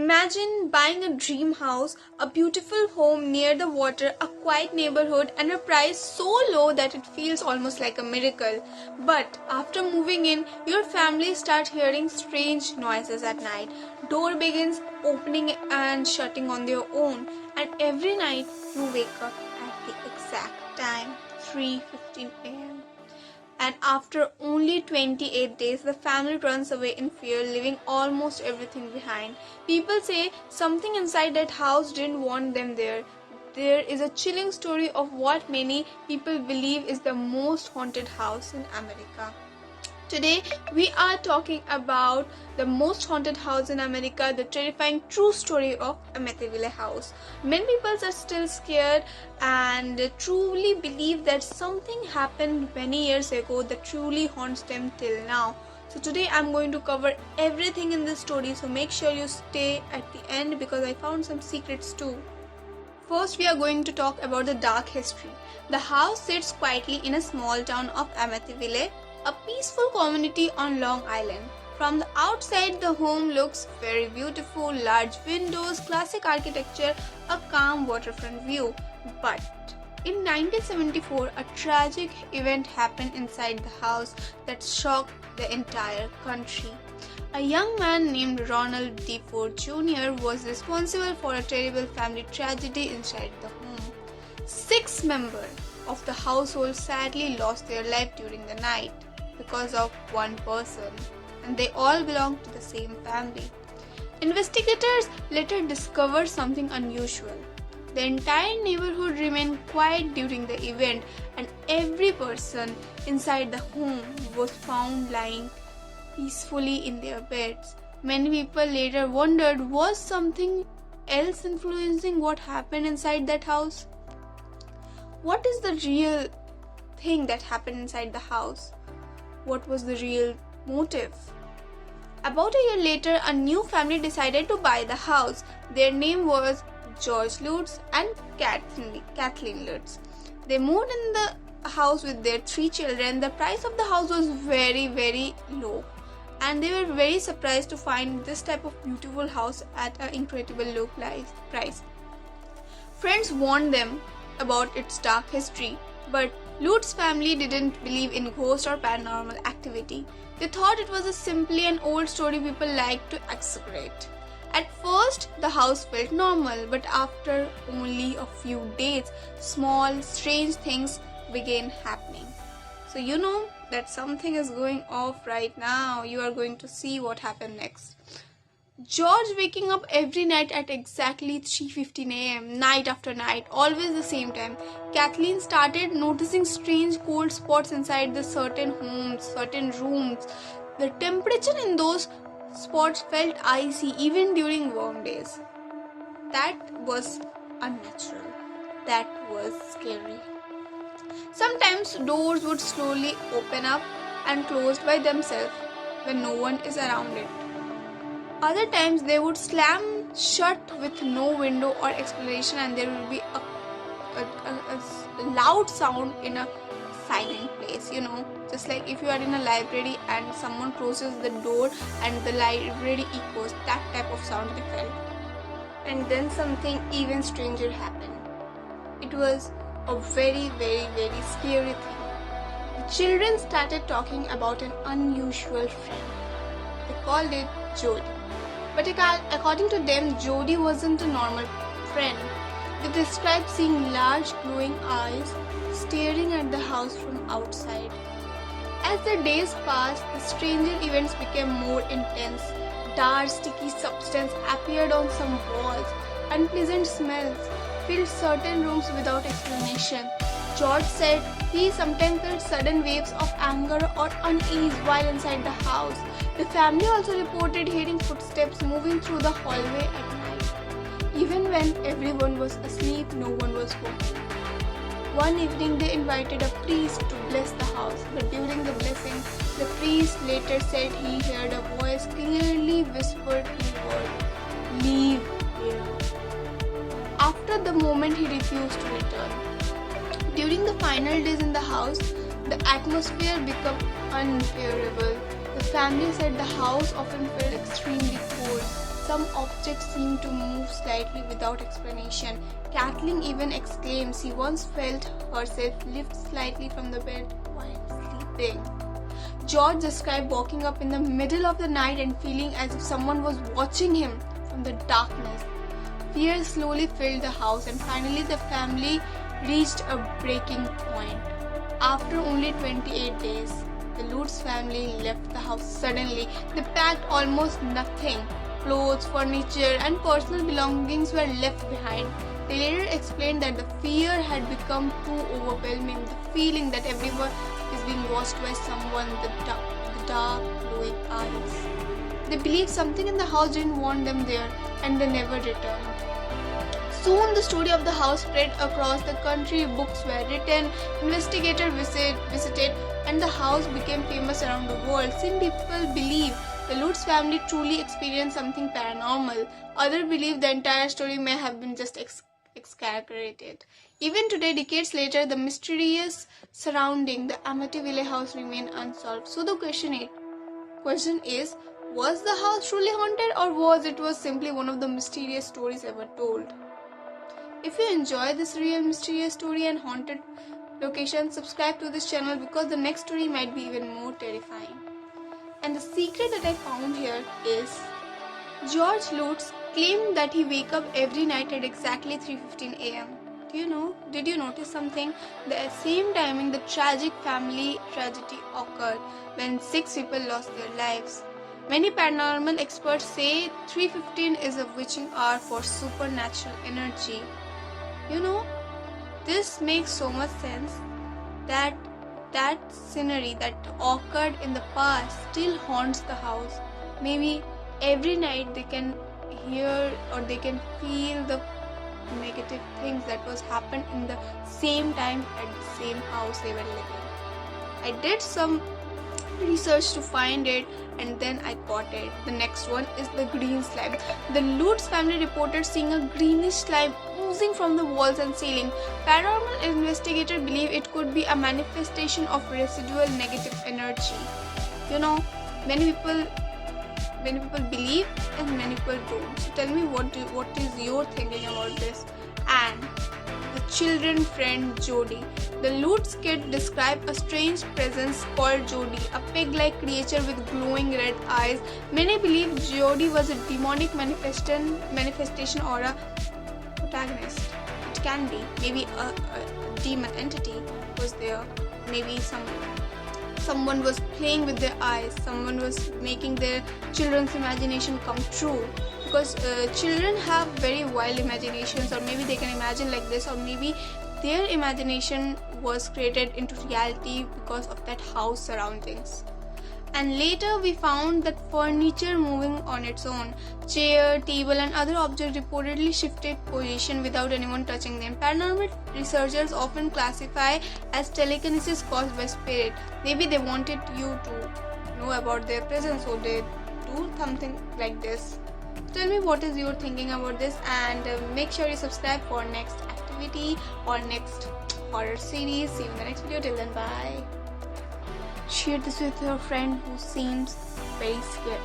Imagine buying a dream house, a beautiful home near the water, a quiet neighborhood, and a price so low that it feels almost like a miracle. But after moving in, your family starts hearing strange noises at night. Door begins opening and shutting on their own, and every night you wake up at the exact time, 3:15 a.m. And after only 28 days, the family runs away in fear, leaving almost everything behind. People say something inside that house didn't want them there. There is a chilling story of what many people believe is the most haunted house in America. Today, we are talking about the most haunted house in America, the terrifying true story of Amityville house. Many people are still scared and truly believe that something happened many years ago that truly haunts them till now. So today I'm going to cover everything in this story, so make sure you stay at the end because I found some secrets too. First, we are going to talk about the dark history. The house sits quietly in a small town of Amityville, a peaceful community on Long Island. From the outside, the home looks very beautiful, large windows, classic architecture, a calm waterfront view. But in 1974, a tragic event happened inside the house that shocked the entire country. A young man named Ronald D. Ford Jr. was responsible for a terrible family tragedy inside the home. 6 members of the household sadly lost their life during the night because of one person, and they all belonged to the same family. Investigators later discovered something unusual. The entire neighborhood remained quiet during the event, and every person inside the home was found lying peacefully in their beds. Many people later wondered, was something else influencing what happened inside that house? What is the real thing that happened inside the house? What was the real motive? About a year later, a new family decided to buy the house. Their name was George Lutz and Kathleen Lutz. They moved in the house with their 3 children. The price of the house was very, very low, and they were very surprised to find this type of beautiful house at an incredible low price. Friends warned them about its dark history, but Lutz family didn't believe in ghosts or paranormal activity. They thought it was simply an old story people like to exaggerate. At first, the house felt normal, but after only a few days, small, strange things began happening. So you know that something is going off right now. You are going to see what happened next. George waking up every night at exactly 3:15 a.m. night after night, always the same time. Kathleen started noticing strange cold spots inside the certain homes, certain rooms. The temperature in those spots felt icy even during warm days. That was unnatural. That was scary. Sometimes doors would slowly open up and close by themselves when no one is around it. Other times they would slam shut with no window or explanation, and there would be a loud sound in a silent place, just like if you are in a library and someone closes the door and the library echoes, that type of sound they felt. And then something even stranger happened. It was a very, very, very scary thing. The children started talking about an unusual friend. They called it Jody. But according to them, Jody wasn't a normal friend. They described seeing large glowing eyes staring at the house from outside. As the days passed, the stranger events became more intense. Dark, sticky substance appeared on some walls. Unpleasant smells filled certain rooms without explanation. George said he sometimes felt sudden waves of anger or unease while inside the house. The family also reported hearing footsteps moving through the hallway at night. Even when everyone was asleep, no one was walking. One evening, they invited a priest to bless the house, but during the blessing, the priest later said he heard a voice clearly whispered the word, "Leave here." After the moment, he refused to return. During the final days in the house, the atmosphere became unbearable. The family said the house often felt extremely cold. Some objects seem to move slightly without explanation. Kathleen even exclaims she once felt herself lift slightly from the bed while sleeping. George described waking up in the middle of the night and feeling as if someone was watching him from the darkness. Fear slowly filled the house, and finally the family reached a breaking point. After only 28 days, the Lutz family left the house suddenly. They packed almost nothing. Clothes, furniture, and personal belongings were left behind. They later explained that the fear had become too overwhelming, the feeling that everyone is being watched by someone with the dark, glowing eyes. They believed something in the house didn't want them there, and they never returned. Soon the story of the house spread across the country, books were written, investigators visited, and the house became famous around the world. Some people believe the Lutz family truly experienced something paranormal. Others believe the entire story may have been just exaggerated. Even today, decades later, the mysteries surrounding the Amityville house remain unsolved. So the question is, was the house truly haunted, or was it simply one of the mysterious stories ever told? If you enjoy this real mysterious story and haunted location, subscribe to this channel because the next story might be even more terrifying. And the secret that I found here is George Lutz claimed that he wake up every night at exactly 3:15 a.m. Did you notice something? The same timing the tragic family tragedy occurred when 6 people lost their lives. Many paranormal experts say 3:15 is a witching hour for supernatural energy. This makes so much sense that scenery that occurred in the past still haunts the house. Maybe every night they can hear or they can feel the negative things that was happened in the same time at the same house they were living. I did some research to find it, and then I got it. The next one is the green slime. The Lutz family reported seeing a greenish slime oozing from the walls and ceiling. Paranormal investigators believe it could be a manifestation of residual negative energy. Many people believe and many people don't. So tell me what is your thinking about this? And the children friend Jody. The Lutz kid described a strange presence called Jody, a pig-like creature with glowing red eyes. Many believe Jody was a demonic manifestation or a protagonist. It can be. Maybe a demon entity was there. Maybe someone was playing with their eyes. Someone was making their children's imagination come true. Because children have very wild imaginations, or maybe they can imagine like this, or maybe their imagination was created into reality because of that house surroundings. And later we found that furniture moving on its own. Chair, table and other objects reportedly shifted position without anyone touching them. Paranormal researchers often classify as telekinesis caused by spirit. Maybe they wanted you to know about their presence, so they do something like this. Tell me what is your thinking about this, and make sure you subscribe for next activity or next horror series. See you in the next video. Till then, bye. Share this with your friend who seems very scared.